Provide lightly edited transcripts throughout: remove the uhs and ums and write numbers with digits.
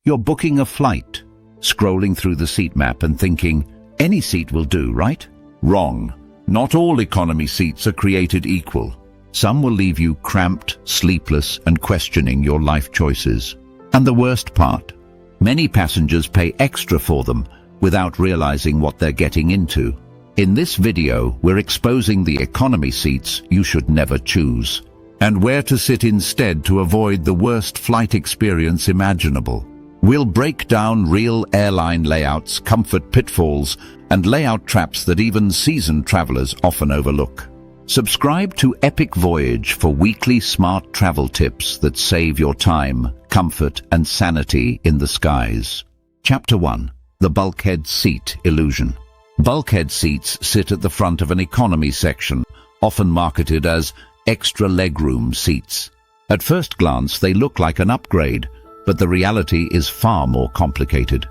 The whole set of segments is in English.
You're booking a flight, scrolling through the seat map and thinking, any seat will do, right? Wrong. Not all economy seats are created equal. Some will leave you cramped, sleepless, and questioning your life choices. And the worst part, many passengers pay extra for them without realizing what they're getting into. In this video, we're exposing the economy seats you should never choose, and where to sit instead to avoid the worst flight experience imaginable. We'll break down real airline layouts, comfort pitfalls, and layout traps that even seasoned travelers often overlook. Subscribe to Epic Voyage for weekly smart travel tips that save your time, comfort, and sanity in the skies. Chapter 1. The Bulkhead Seat Illusion. Bulkhead seats sit at the front of an economy section, often marketed as extra legroom seats. At first glance, they look like an upgrade, but the reality is far more complicated.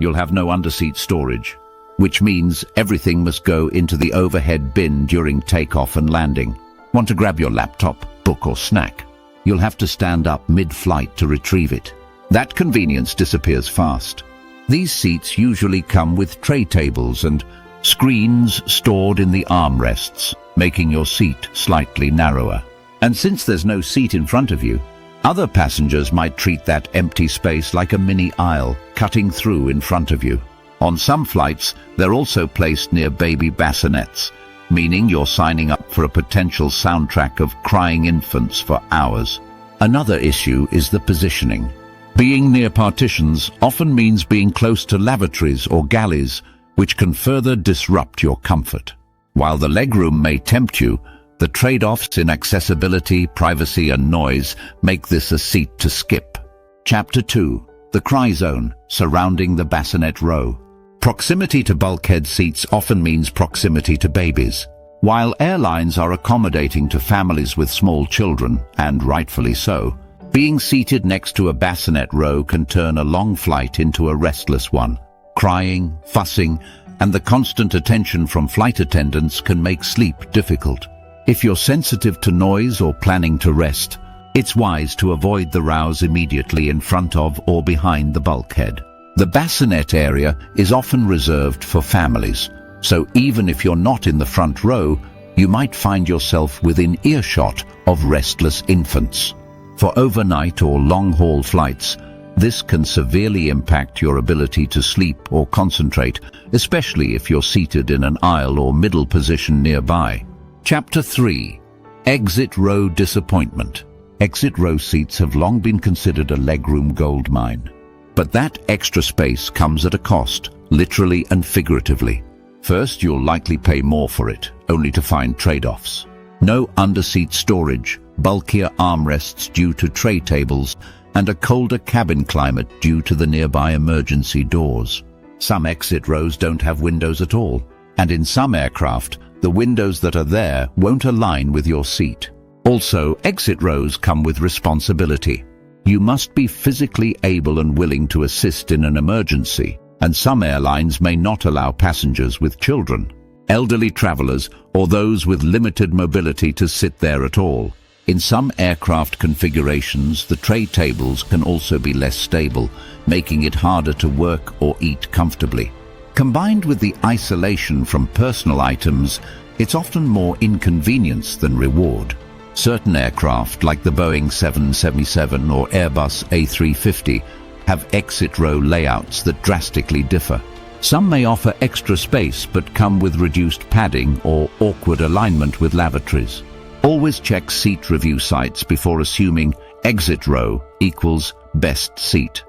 You'll have no underseat storage, which means everything must go into the overhead bin during takeoff and landing. Want to grab your laptop, book, or snack? You'll have to stand up mid-flight to retrieve it. That convenience disappears fast. These seats usually come with tray tables and screens stored in the armrests, making your seat slightly narrower. And since there's no seat in front of you, other passengers might treat that empty space like a mini aisle, cutting through in front of you. On some flights, they're also placed near baby bassinets, meaning you're signing up for a potential soundtrack of crying infants for hours. Another issue is the positioning. Being near partitions often means being close to lavatories or galleys, which can further disrupt your comfort. While the legroom may tempt you, the trade-offs in accessibility, privacy, and noise make this a seat to skip. Chapter 2. The Cry Zone, surrounding the bassinet row. Proximity to bulkhead seats often means proximity to babies. While airlines are accommodating to families with small children, and rightfully so, being seated next to a bassinet row can turn a long flight into a restless one. Crying, fussing, and the constant attention from flight attendants can make sleep difficult. If you're sensitive to noise or planning to rest, it's wise to avoid the rows immediately in front of or behind the bulkhead. The bassinet area is often reserved for families, so even if you're not in the front row, you might find yourself within earshot of restless infants. For overnight or long-haul flights, this can severely impact your ability to sleep or concentrate, especially if you're seated in an aisle or middle position nearby. Chapter 3. Exit Row Disappointment. Exit row seats have long been considered a legroom goldmine. But that extra space comes at a cost, literally and figuratively. First, you'll likely pay more for it, only to find trade-offs. No underseat storage, bulkier armrests due to tray tables, and a colder cabin climate due to the nearby emergency doors. Some exit rows don't have windows at all, and in some aircraft, the windows that are there won't align with your seat. Also, exit rows come with responsibility. You must be physically able and willing to assist in an emergency, and some airlines may not allow passengers with children, elderly travelers, or those with limited mobility to sit there at all. In some aircraft configurations, the tray tables can also be less stable, making it harder to work or eat comfortably. Combined with the isolation from personal items, it's often more inconvenience than reward. Certain aircraft, like the Boeing 777 or Airbus A350, have exit row layouts that drastically differ. Some may offer extra space but come with reduced padding or awkward alignment with lavatories. Always check seat review sites before assuming exit row equals best seat.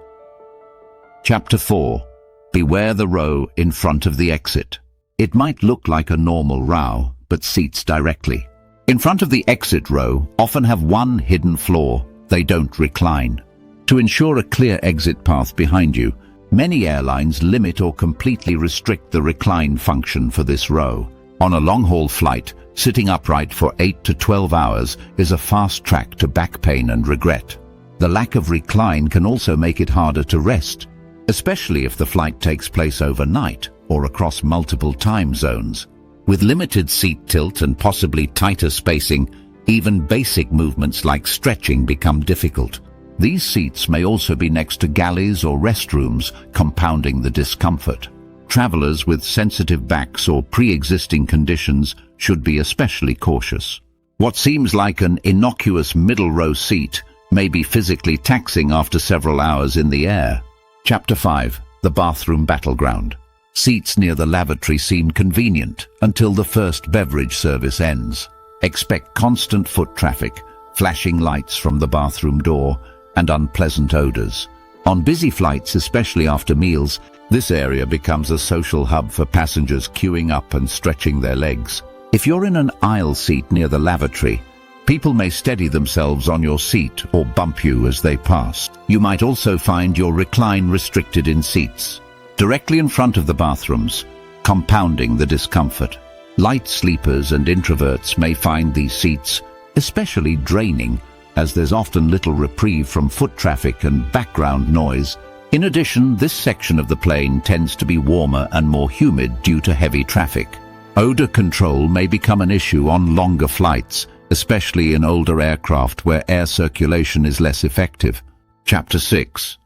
Chapter 4. Beware the row in front of the exit. It might look like a normal row, but seats directly. In front of the exit row often have one hidden flaw: they don't recline. To ensure a clear exit path behind you, many airlines limit or completely restrict the recline function for this row. On a long-haul flight, sitting upright for 8 to 12 hours is a fast track to back pain and regret. The lack of recline can also make it harder to rest, especially if the flight takes place overnight or across multiple time zones. With limited seat tilt and possibly tighter spacing, even basic movements like stretching become difficult. These seats may also be next to galleys or restrooms, compounding the discomfort. Travelers with sensitive backs or pre-existing conditions should be especially cautious. What seems like an innocuous middle row seat may be physically taxing after several hours in the air. Chapter 5. The Bathroom Battleground. Seats near the lavatory seem convenient until the first beverage service ends. Expect constant foot traffic, flashing lights from the bathroom door, and unpleasant odors. On busy flights, especially after meals, this area becomes a social hub for passengers queuing up and stretching their legs. If you're in an aisle seat near the lavatory, people may steady themselves on your seat or bump you as they pass. You might also find your recline restricted in seats directly in front of the bathrooms, compounding the discomfort. Light sleepers and introverts may find these seats especially draining, as there's often little reprieve from foot traffic and background noise. In addition, this section of the plane tends to be warmer and more humid due to heavy traffic. Odor control may become an issue on longer flights, especially in older aircraft where air circulation is less effective. Chapter 6.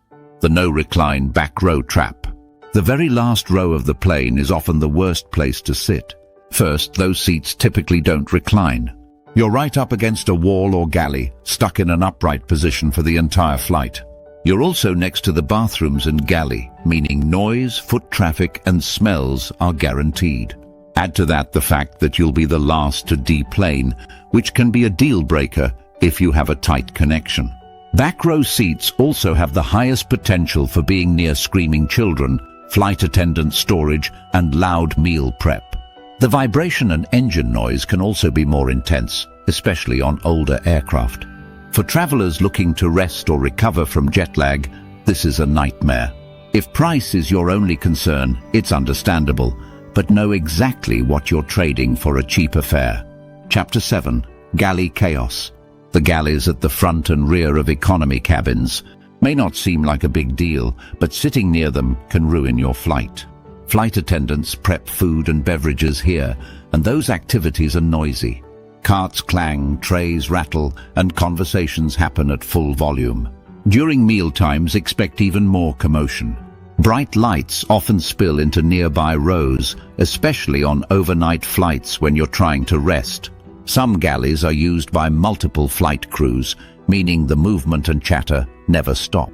The No-Recline Back Row Trap. The very last row of the plane is often the worst place to sit. First, those seats typically don't recline. You're right up against a wall or galley, stuck in an upright position for the entire flight. You're also next to the bathrooms and galley, meaning noise, foot traffic, and smells are guaranteed. Add to that the fact that you'll be the last to deplane, which can be a deal breaker if you have a tight connection. Back row seats also have the highest potential for being near screaming children, flight attendant storage, and loud meal prep. The vibration and engine noise can also be more intense, especially on older aircraft. For travelers looking to rest or recover from jet lag, this is a nightmare. If price is your only concern, it's understandable, but know exactly what you're trading for a cheaper fare. Chapter 7. Galley Chaos. The galleys at the front and rear of economy cabins may not seem like a big deal, but sitting near them can ruin your flight. Flight attendants prep food and beverages here, and those activities are noisy. Carts clang, trays rattle, and conversations happen at full volume. During meal times, expect even more commotion. Bright lights often spill into nearby rows, especially on overnight flights when you're trying to rest. Some galleys are used by multiple flight crews, meaning the movement and chatter never stop.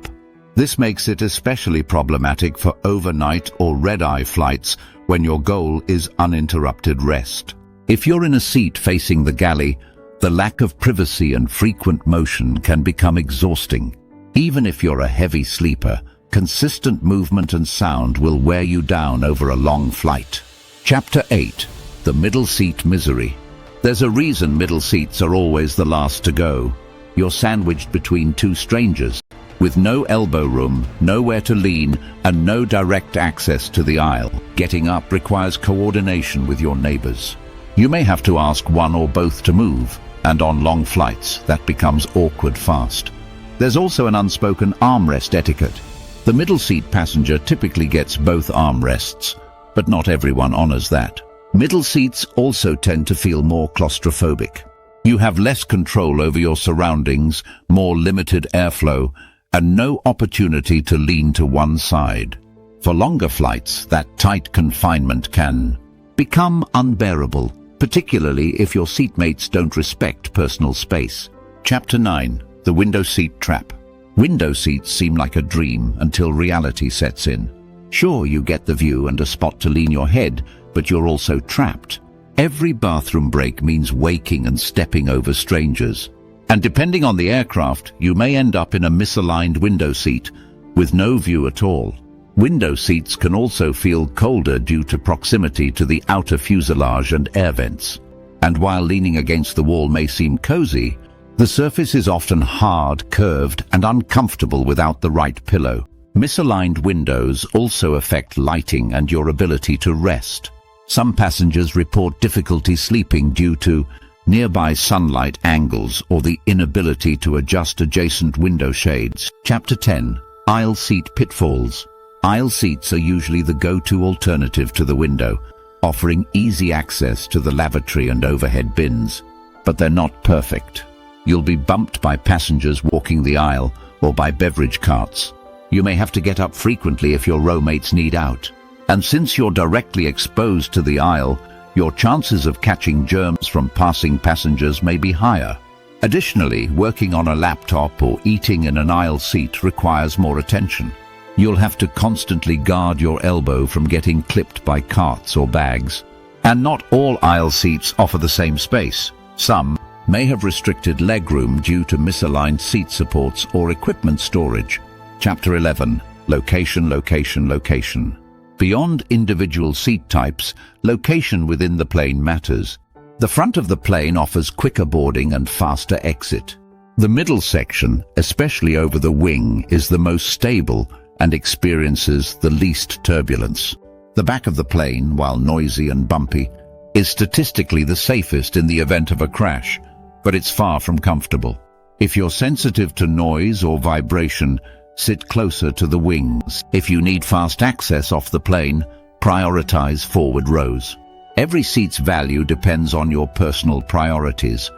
This makes it especially problematic for overnight or red-eye flights when your goal is uninterrupted rest. If you're in a seat facing the galley, the lack of privacy and frequent motion can become exhausting. Even if you're a heavy sleeper, consistent movement and sound will wear you down over a long flight. Chapter 8. The Middle Seat Misery. There's a reason middle seats are always the last to go. You're sandwiched between two strangers, with no elbow room, nowhere to lean, and no direct access to the aisle. Getting up requires coordination with your neighbors. You may have to ask one or both to move, and on long flights, that becomes awkward fast. There's also an unspoken armrest etiquette. The middle seat passenger typically gets both armrests, but not everyone honors that. Middle seats also tend to feel more claustrophobic. You have less control over your surroundings, more limited airflow, and no opportunity to lean to one side. For longer flights, that tight confinement can become unbearable, particularly if your seatmates don't respect personal space. Chapter 9. The Window Seat Trap. Window seats seem like a dream until reality sets in. Sure, you get the view and a spot to lean your head, but you're also trapped. Every bathroom break means waking and stepping over strangers. And depending on the aircraft, you may end up in a misaligned window seat with no view at all. Window seats can also feel colder due to proximity to the outer fuselage and air vents. And while leaning against the wall may seem cozy, the surface is often hard, curved, and uncomfortable without the right pillow. Misaligned windows also affect lighting and your ability to rest. Some passengers report difficulty sleeping due to nearby sunlight angles or the inability to adjust adjacent window shades. Chapter 10. Aisle Seat Pitfalls. Aisle seats are usually the go-to alternative to the window, offering easy access to the lavatory and overhead bins. But they're not perfect. You'll be bumped by passengers walking the aisle, or by beverage carts. You may have to get up frequently if your row mates need out. And since you're directly exposed to the aisle, your chances of catching germs from passing passengers may be higher. Additionally, working on a laptop or eating in an aisle seat requires more attention. You'll have to constantly guard your elbow from getting clipped by carts or bags. And not all aisle seats offer the same space. Some may have restricted legroom due to misaligned seat supports or equipment storage. Chapter 11. Location, location, location. Beyond individual seat types, location within the plane matters. The front of the plane offers quicker boarding and faster exit. The middle section, especially over the wing, is the most stable and experiences the least turbulence. The back of the plane, while noisy and bumpy, is statistically the safest in the event of a crash, but it's far from comfortable. If you're sensitive to noise or vibration, sit closer to the wings. If you need fast access off the plane, prioritize forward rows. Every seat's value depends on your personal priorities,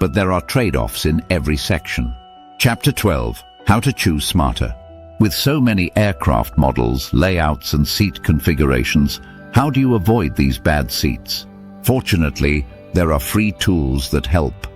but there are trade-offs in every section. Chapter 12. How to choose smarter. With so many aircraft models, layouts and seat configurations, how do you avoid these bad seats? Fortunately, there are free tools that help.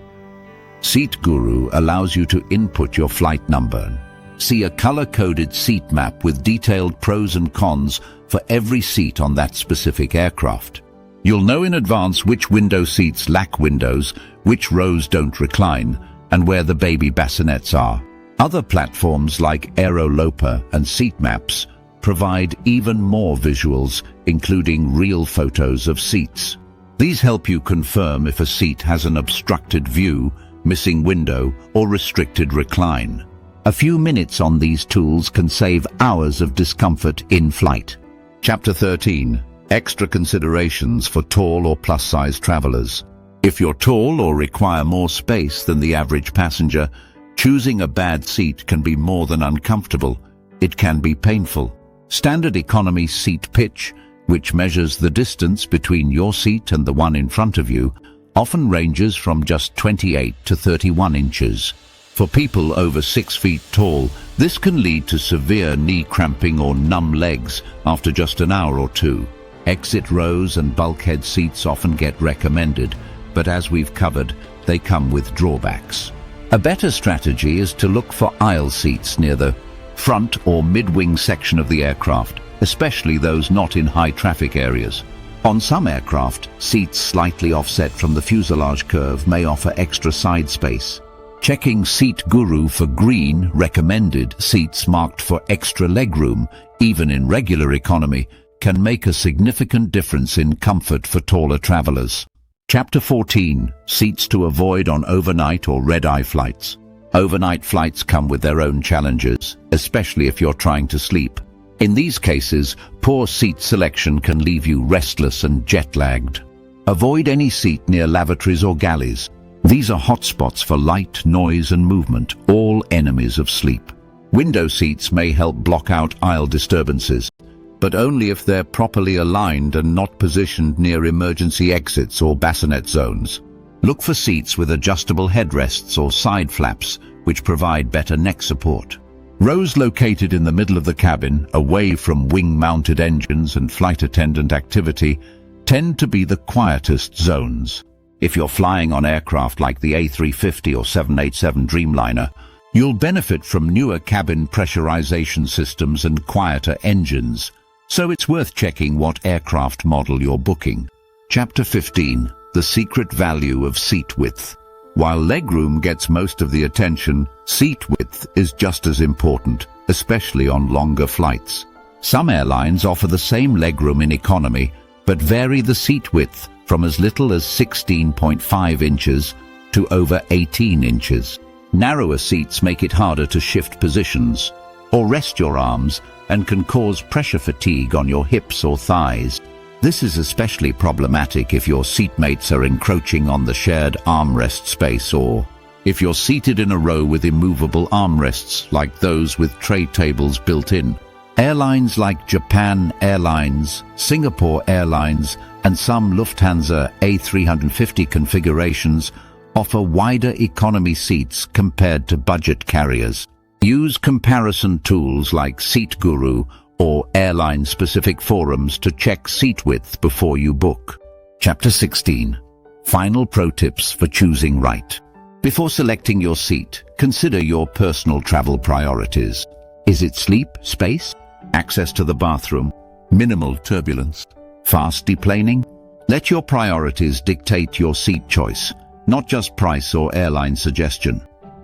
Seat Guru allows you to input your flight number. See a color-coded seat map with detailed pros and cons for every seat on that specific aircraft. You'll know in advance which window seats lack windows, which rows don't recline, and where the baby bassinets are. Other platforms like Aeroloper and Seat Maps provide even more visuals, including real photos of seats. These help you confirm if a seat has an obstructed view, missing window, or restricted recline. A few minutes on these tools can save hours of discomfort in flight. Chapter 13. Extra considerations for tall or plus-size travelers. If you're tall or require more space than the average passenger, choosing a bad seat can be more than uncomfortable. It can be painful. Standard economy seat pitch, which measures the distance between your seat and the one in front of you, often ranges from just 28 to 31 inches. For people over 6 feet tall, this can lead to severe knee cramping or numb legs after just an hour or two. Exit rows and bulkhead seats often get recommended, but as we've covered, they come with drawbacks. A better strategy is to look for aisle seats near the front or mid-wing section of the aircraft, especially those not in high-traffic areas. On some aircraft, seats slightly offset from the fuselage curve may offer extra side space. Checking Seat Guru for green, recommended seats marked for extra legroom, even in regular economy, can make a significant difference in comfort for taller travelers. Chapter 14. Seats to avoid on overnight or red-eye flights. Overnight flights come with their own challenges, especially if you're trying to sleep. In these cases, poor seat selection can leave you restless and jet-lagged. Avoid any seat near lavatories or galleys. These are hotspots for light, noise and movement, all enemies of sleep. Window seats may help block out aisle disturbances, but only if they're properly aligned and not positioned near emergency exits or bassinet zones. Look for seats with adjustable headrests or side flaps, which provide better neck support. Rows located in the middle of the cabin, away from wing-mounted engines and flight attendant activity, tend to be the quietest zones. If you're flying on aircraft like the A350 or 787 Dreamliner, you'll benefit from newer cabin pressurization systems and quieter engines, so it's worth checking what aircraft model you're booking. Chapter 15. The secret value of seat width. While legroom gets most of the attention, seat width is just as important, especially on longer flights. Some airlines offer the same legroom in economy, but vary the seat width from as little as 16.5 inches to over 18 inches. Narrower seats make it harder to shift positions or rest your arms and can cause pressure fatigue on your hips or thighs. This is especially problematic if your seatmates are encroaching on the shared armrest space, or if you're seated in a row with immovable armrests like those with tray tables built in. Airlines like Japan Airlines, Singapore Airlines, and some Lufthansa A350 configurations offer wider economy seats compared to budget carriers. Use comparison tools like Seat Guru or airline-specific forums to check seat width before you book. Chapter 16. Final pro tips for choosing right. Before selecting your seat, consider your personal travel priorities. Is it sleep, space, access to the bathroom, minimal turbulence, fast deplaning? Let your priorities dictate your seat choice, not just price or airline suggestion.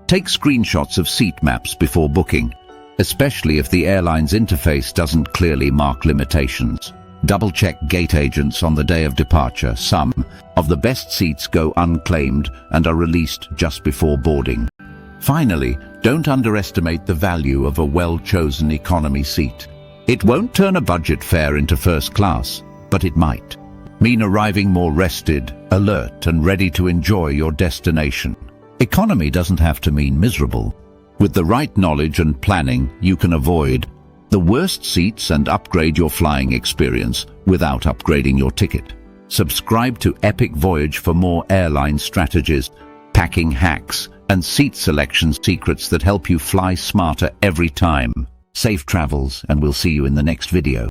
Take screenshots of seat maps before booking, especially if the airline's interface doesn't clearly mark limitations. Double-check gate agents on the day of departure. Some of the best seats go unclaimed and are released just before boarding. Finally, don't underestimate the value of a well-chosen economy seat. It won't turn a budget fare into first class, but it might mean arriving more rested, alert, and ready to enjoy your destination. Economy doesn't have to mean miserable. With the right knowledge and planning, you can avoid the worst seats and upgrade your flying experience without upgrading your ticket. Subscribe to Epic Voyage for more airline strategies, packing hacks, and seat selection secrets that help you fly smarter every time. Safe travels, and we'll see you in the next video.